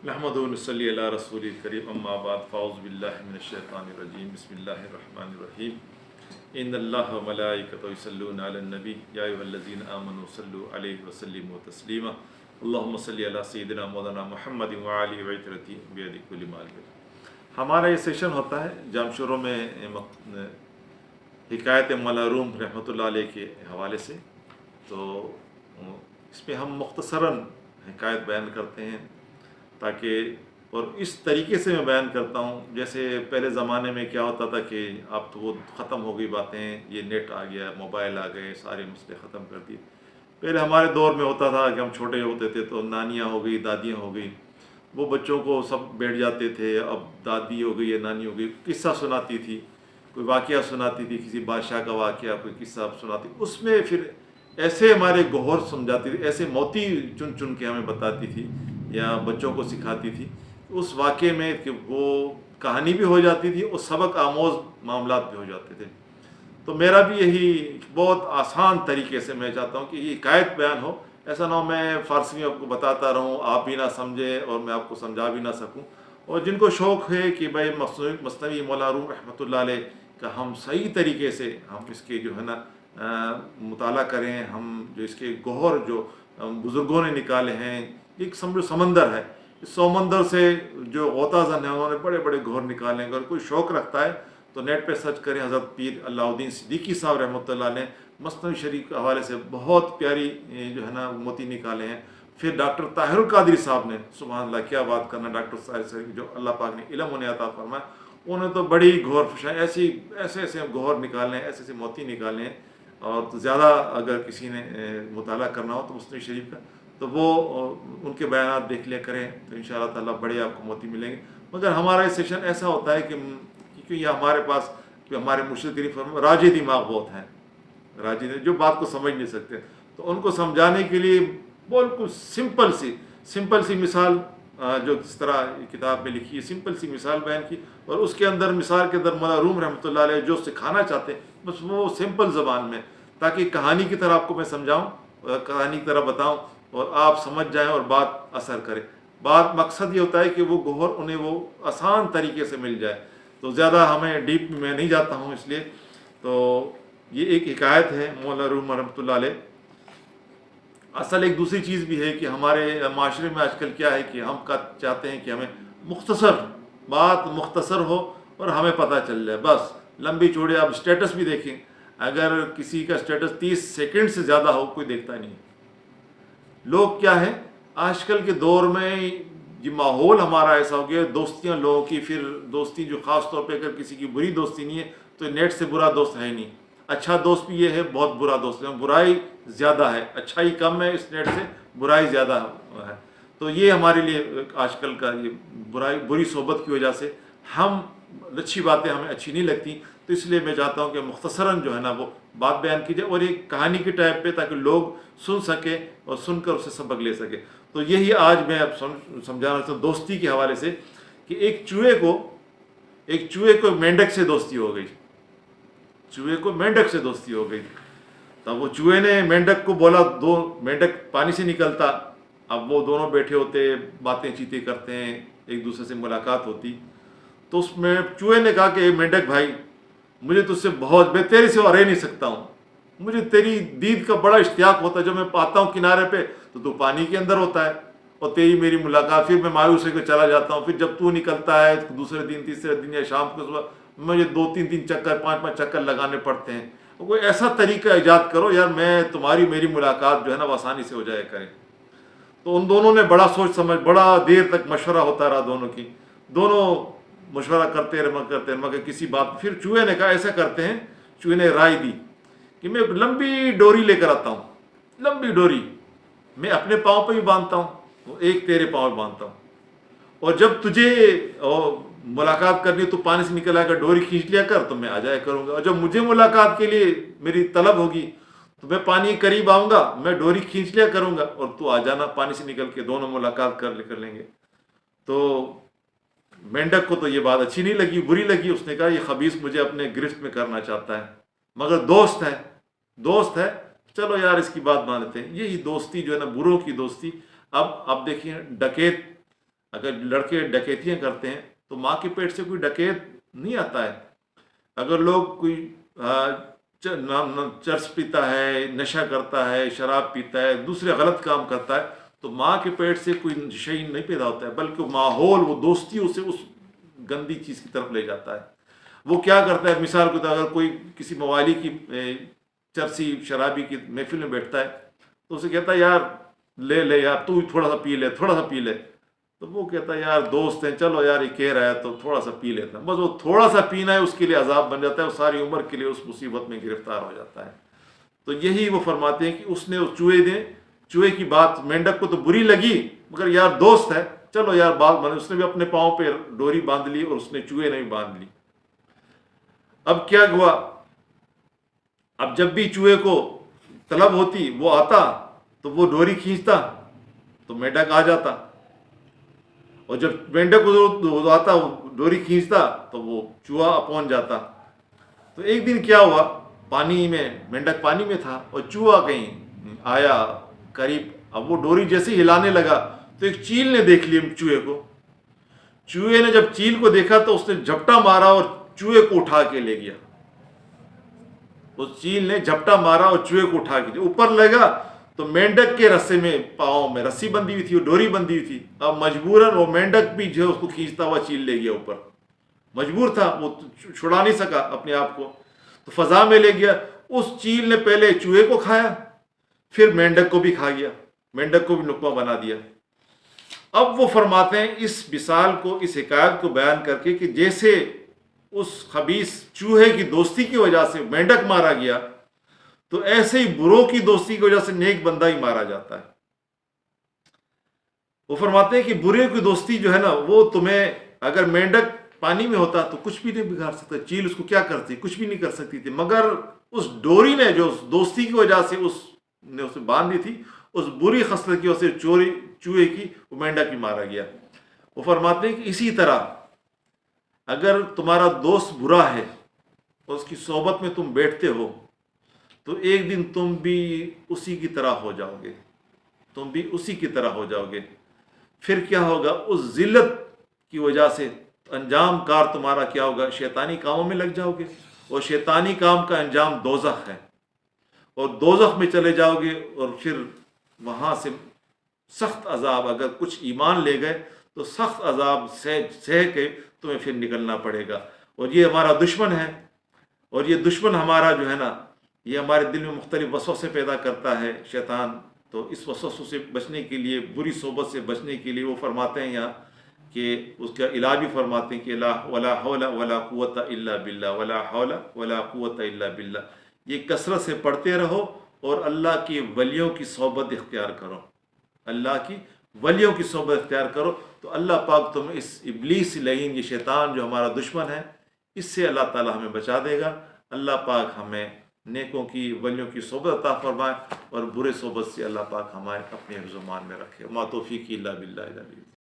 نحمد ونصلی علی رسول الکریم اما بعد فاعوذ باللہ من الشیطان الرجیم بسم اللہ الرحمن الرحیم ان اللہ و ملائکتہ یصلون علی النبی یا ایھا الذین آمنوا صلوا علیہ وسلموا تسلیما اللہم صلی علی سیدنا مولانا محمد وعلی وعطرتی بیدی کل مال. ہمارا یہ سیشن ہوتا ہے جام شروع میں حکایت مولا روم رحمۃ اللہ علیہ کے حوالے سے. تو اس میں ہم مختصراً حکایت بیان کرتے ہیں تاکہ اور اس طریقے سے میں بیان کرتا ہوں جیسے پہلے زمانے میں کیا ہوتا تھا کہ اب تو وہ ختم ہو گئی باتیں, یہ نیٹ آ گیا, موبائل آ گئے, سارے مسئلے ختم کر دیے. پہلے ہمارے دور میں ہوتا تھا کہ ہم چھوٹے ہوتے تھے تو نانیاں ہو گئی, دادیاں ہو گئی, وہ بچوں کو سب بیٹھ جاتے تھے. اب دادی ہو گئی یا نانی ہو گئی, قصہ سناتی تھی, کوئی واقعہ سناتی تھی, کسی بادشاہ کا واقعہ, کوئی قصہ سناتی. اس میں پھر ایسے ہمارے گوہر سمجھاتی تھی, ایسے موتی چن چن کے ہمیں بتاتی تھی یا بچوں کو سکھاتی تھی. اس واقعے میں کہ وہ کہانی بھی ہو جاتی تھی اور سبق آموز معاملات بھی ہو جاتے تھے. تو میرا بھی یہی بہت آسان طریقے سے میں چاہتا ہوں کہ یہ حکایت بیان ہو. ایسا نہ ہو میں فارسی میں آپ کو بتاتا رہوں, آپ بھی نہ سمجھیں اور میں آپ کو سمجھا بھی نہ سکوں. اور جن کو شوق ہے کہ بھائی مثنوی مولا روم رحمۃ اللہ علیہ کا ہم صحیح طریقے سے ہم اس کے جو ہے نا مطالعہ کریں, ہم جو اس کے گوہر جو بزرگوں نے نکالے ہیں, ایک سمجھو سمندر ہے, اس سمندر سے جو غوطہ زن ہیں انہوں نے بڑے بڑے گوہر نکالے ہیں. اگر کوئی شوق رکھتا ہے تو نیٹ پہ سرچ کریں. حضرت پیر علاء الدین صدیقی صاحب رحمۃ اللہ نے مثنوی شریف کے حوالے سے بہت پیاری جو ہے نا موتی نکالے ہیں. پھر ڈاکٹر طاہر القادری صاحب نے, سبحان اللہ کیا بات کرنا, ڈاکٹر طاہر جو اللہ پاک نے علم انہیں عطا فرمایا, انہوں نے تو بڑی گوہر فشاں ایسے ایسے گوہر نکالے ہیں, ایسے ایسے موتی نکالے ہیں. اور تو زیادہ اگر کسی نے مطالعہ کرنا ہو تو مثنوی شریف کا تو وہ ان کے بیانات دیکھ لیا کریں تو ان شاء اللہ تعالیٰ بڑے آپ کو موتی ملیں گے. مگر ہمارا یہ سیشن ایسا ہوتا ہے کہ کیونکہ یہ ہمارے پاس ہمارے مرشد کریم فرمائے راجی دماغ بہت ہیں, راجی جو بات کو سمجھ نہیں سکتے, تو ان کو سمجھانے کے لیے بالکل سمپل سی مثال جو جس طرح کتاب میں لکھی ہے, سمپل سی مثال بیان کی, اور اس کے اندر مثال کے اندر مولا روم رحمۃ اللہ علیہ جو سکھانا چاہتے ہیں بس وہ سمپل زبان میں, تاکہ کہانی کی طرح آپ کو میں سمجھاؤں, کہانی کی طرح بتاؤں اور آپ سمجھ جائیں اور بات اثر کرے. بات مقصد یہ ہوتا ہے کہ وہ گوہر انہیں وہ آسان طریقے سے مل جائے. تو زیادہ ہمیں ڈیپ میں نہیں جاتا ہوں اس لیے. تو یہ ایک حکایت ہے مولا روم رحمۃ اللہ علیہ. اصل ایک دوسری چیز بھی ہے کہ ہمارے معاشرے میں آج کل کیا ہے کہ ہم چاہتے ہیں کہ ہمیں بات مختصر ہو اور ہمیں پتہ چل جائے, بس لمبی چوڑی. آپ اسٹیٹس بھی دیکھیں, اگر کسی کا اسٹیٹس 30 سیکنڈ سے زیادہ ہو کوئی دیکھتا نہیں. لوگ کیا ہے آج کل کے دور میں یہ ماحول ہمارا ایسا ہو گیا, دوستیاں لوگوں کی, پھر دوستی جو خاص طور پہ اگر کسی کی بری دوستی نہیں ہے تو نیٹ سے برا دوست ہے ہی نہیں. اچھا دوست بھی یہ ہے, بہت برا دوست ہے, برائی زیادہ ہے, اچھائی کم ہے, اس نیٹ سے برائی زیادہ ہے. تو یہ ہمارے لیے آج کل کا یہ بری صحبت کی وجہ سے ہم اچھی باتیں ہمیں اچھی نہیں لگتی. تو اس لیے میں چاہتا ہوں کہ مختصراً جو ہے نا وہ بات بیان کی جائے اور ایک کہانی کے ٹائپ پہ, تاکہ لوگ سن سکیں اور سن کر اسے سبق لے سکیں. تو یہی آج میں اب سمجھانا چاہتا ہوں دوستی کے حوالے سے کہ ایک چوہے کو مینڈک سے دوستی ہو گئی. چوہے کو مینڈک سے دوستی ہو گئی. تب وہ چوہے نے مینڈک کو بولا, مینڈک پانی سے نکلتا, اب وہ دونوں بیٹھے ہوتے, باتیں چیتیں کرتے ہیں, ایک دوسرے سے ملاقات ہوتی. تو اس میں چوہے نے کہا کہ مینڈک بھائی, مجھے تجھ سے میں تیرے سے رہ نہیں سکتا ہوں, مجھے تیری دید کا بڑا اشتیاق ہوتا ہے. جب میں پاتا ہوں کنارے پہ تو پانی کے اندر ہوتا ہے, اور تیری میری ملاقات, پھر میں مایوس ہو کے چلا جاتا ہوں. پھر جب تو نکلتا ہے دوسرے دن, تیسرے دن یا شام کو صبح, مجھے 2-3 چکر 5-5 چکر لگانے پڑتے ہیں. کوئی ایسا طریقہ ایجاد کرو یار, میں تمہاری میری ملاقات جو ہے نا وہ آسانی سے ہو جائے کرے. تو ان دونوں نے بڑا سوچ سمجھ, بڑا دیر تک مشورہ ہوتا رہا دونوں کی. دونوں مشورہ کرتے رہے مگر کسی بات. پھر چوہے نے کہا ایسا کرتے ہیں, چوہے نے رائے دی کہ میں لمبی ڈوری لے کر آتا ہوں, لمبی ڈوری میں اپنے پاؤں پہ بھی باندھتا ہوں, ایک تیرے پاؤں پہ باندھتا ہوں, اور جب تجھے ملاقات کرنی تو پانی سے نکل آئے گا, ڈوری کھینچ لیا کر تو میں آ جایا کروں گا. اور جب مجھے ملاقات کے لیے میری طلب ہوگی تو میں پانی کے قریب آؤں گا, میں ڈوری کھینچ لیا کروں گا اور تو آ جانا پانی سے نکل کے, دونوں ملاقات کر لیں گے. تو مینڈک کو تو یہ بات اچھی نہیں لگی, بری لگی. اس نے کہا یہ خبیث مجھے اپنے گرفت میں کرنا چاہتا ہے, مگر دوست ہے, چلو یار اس کی بات مانتے ہیں. یہی دوستی جو ہے نا بروں کی دوستی. اب دیکھیں ڈکیت اگر لڑکے ڈکیتیاں کرتے ہیں تو ماں کے پیٹ سے کوئی ڈکیت نہیں آتا ہے. اگر لوگ کوئی چرس پیتا ہے، نشہ کرتا ہے، شراب پیتا ہے، دوسرے غلط کام کرتا ہے، تو ماں کے پیٹ سے کوئی شيء نہیں پیدا ہوتا ہے، بلکہ ماحول، وہ دوستی اسے اس گندی چیز کی طرف لے جاتا ہے. وہ کیا کرتا ہے، مثال کے طور اگر کوئی کسی موالی کی چرسی شرابی کی محفل میں بیٹھتا ہے تو اسے کہتا ہے یار لے لے یار، تو تھوڑا سا پی لے، تھوڑا سا پی لے. تو وہ کہتا ہے یار دوست ہیں، چلو یار یہ کہہ رہا ہے تو تھوڑا سا پی لیتا ہے. بس وہ تھوڑا سا پینا ہے اس کے لیے عذاب بن جاتا ہے، وہ ساری عمر کے لیے اس مصیبت میں گرفتار ہو جاتا ہے. تو یہی وہ فرماتے ہیں کہ اس نے چوہے کی بات مینڈک کو تو بری لگی، مگر یار دوست ہے، چلو یار بات بنے. اس نے بھی اپنے پاؤں پہ ڈوری باندھ لی اور اس نے چوہے نے بھی باندھ لی. اب کیا ہوا، اب جب بھی چوہے کو طلب ہوتی وہ آتا تو وہ ڈوری کھینچتا تو مینڈک آ جاتا، اور جب مینڈک کو آتا وہ ڈوری کھینچتا تو وہ چوہا پہنچ جاتا. تو ایک دن کیا ہوا، پانی میں مینڈک پانی میں تھا اور چوہا کہیں آیا قریب. اب وہ ڈوری جیسے ہی ہلانے لگا تو ایک چیل نے دیکھ لی چوہے کو. چوہے نے جب چیل کو دیکھا تو اس نے جھپٹا مارا اور چوہے کو اٹھا کے لے گیا. اس چیل نے جھپٹا مارا اور چوہے کو اٹھا کے اوپر لگا تو مینڈک کے رسے میں پاؤں میں رسی بندھی ہوئی تھی، وہ ڈوری بندھی ہوئی تھی. اب مجبوراً وہ مینڈک بھی جو اس کو کھینچتا ہوا چیل لے گیا اوپر. مجبور تھا، وہ چھڑا نہیں سکا اپنے آپ کو، تو فضا میں لے گیا. اس چیل نے پہلے چوہے کو کھایا، پھر مینڈک کو بھی کھا گیا، مینڈک کو بھی نقمہ بنا دیا. اب وہ فرماتے ہیں اس مثال کو، اس حکایت کو بیان کر کے کہ جیسے اس خبیث چوہے کی دوستی کی وجہ سے مینڈک مارا گیا، تو ایسے ہی بروں کی دوستی کی وجہ سے نیک بندہ ہی مارا جاتا ہے. وہ فرماتے ہیں کہ برے کی دوستی جو ہے نا، وہ تمہیں، اگر مینڈک پانی میں ہوتا تو کچھ بھی نہیں بگاڑ سکتا، چیل اس کو کیا کرتی، کچھ بھی نہیں کر سکتی تھی، مگر اس ڈوری نے جو اس دوستی کی وجہ سے اس نے اسے باندھی تھی، اس بری خصلت کی وجہ سے چوہے کی وہ مینڈک بھی مارا گیا. وہ فرماتے ہیں کہ اسی طرح اگر تمہارا دوست برا ہے اور اس کی صحبت میں تم بیٹھتے ہو تو ایک دن تم بھی اسی کی طرح ہو جاؤ گے، تم بھی اسی کی طرح ہو جاؤ گے. پھر کیا ہوگا، اس ذلت کی وجہ سے انجام کار تمہارا کیا ہوگا، شیطانی کاموں میں لگ جاؤ گے، اور شیطانی کام کا انجام دوزخ ہے، اور دوزخ میں چلے جاؤ گے، اور پھر وہاں سے سخت عذاب، اگر کچھ ایمان لے گئے تو سخت عذاب سہ کے تمہیں پھر نکلنا پڑے گا. اور یہ ہمارا دشمن ہے، اور یہ دشمن ہمارا جو ہے نا، یہ ہمارے دل میں مختلف وسوسے پیدا کرتا ہے شیطان. تو اس وسوسوں سے بچنے کے لیے، بری صحبت سے بچنے کے لیے وہ فرماتے ہیں یہاں کہ اس کا علاج بھی فرماتے ہیں کہ ولا حول ولا قوت الا باللہ، ولا حول ولا قوت الا باللہ. یہ کثرت سے پڑھتے رہو اور اللہ کی ولیوں کی صحبت اختیار کرو، اللہ کی ولیوں کی صحبت اختیار کرو، تو اللہ پاک تمہیں اس ابلیس لعین، یہ شیطان جو ہمارا دشمن ہے، اس سے اللہ تعالی ہمیں بچا دے گا. اللہ پاک ہمیں نیکوں کی، ولیوں کی صحبت عطا فرمائے، اور برے صحبت سے اللہ پاک ہمارے اپنے حفظ و امان میں رکھے. ما توفیقی الا باللہ.